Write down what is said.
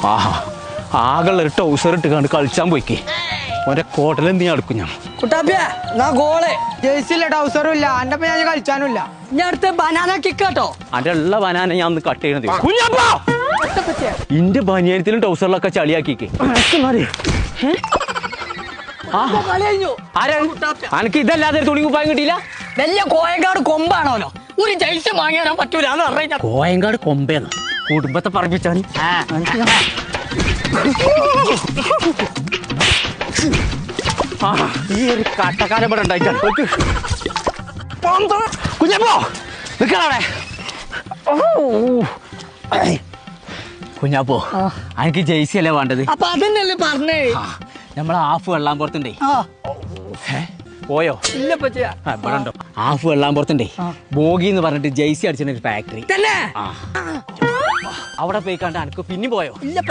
ആഹാ ആകെയുള്ള ഒരു ടൗസർ ഇട്ട് കണ്ട് കളിച്ചാൻ പോയിക്കേ ഓന്റെ കോട്ടൽ എന്ത് ഞാൻ എടുക്കും ഞാൻ കുട്ടാപ്പിയാ എന്നാ ഗോള് ജേഴ്സിയില്ല ടൗസറും ഇല്ല എന്റെ ഞാൻ കളിച്ചാനും ഇല്ല ഞാൻ അടുത്ത് ബനാന കിക്ക് കേട്ടോ അന്റെ ഉള്ള ബനാന ഞാൻ ഒന്ന് കട്ട് ചെയ്യണത് ഇന്റെ ബനിയനത്തിലും ടൗസറിലൊക്കെ ചളിയാക്കിക്കേ അനക്ക് ഇതല്ലാതെ തുണി കുപ്പായം കിട്ടിയില്ല വലിയ കോയങ്കാട് കൊമ്പാണോലോ ഒരു ജയിച്ച് വാങ്ങിയാൻ പറ്റൂലെന്ന് പറഞ്ഞ കോയങ്കാട് കൊമ്പേന്ന് കുടുംബത്തെ പറപ്പിച്ചാണ് ഈ ഒരു കട്ടക്കാലം ഇവിടെ ഉണ്ടായിട്ടാണ് കുഞ്ഞപ്പോ നിക്കണേ കുഞ്ഞാപ്പോ എനിക്ക് ജെയ്സി അല്ലേ വേണ്ടത് അപ്പൊ അതന്നെയല്ലേ പറഞ്ഞേ നമ്മളെ ഹാഫ് വെള്ളാൻ പുറത്തുണ്ടേ പോയോ ഇല്ല ഇവിടെ ഉണ്ടോ ഹാഫ് വെള്ളാൻ പുറത്തുണ്ടേ ബോഗി എന്ന് പറഞ്ഞിട്ട് ജെയ്സി അടിച്ചിട്ട് ഫാക്ടറി തന്നെ അവിടെ പോയി കണ്ട എനിക്ക് പിന്നെ പോയോ ഇല്ല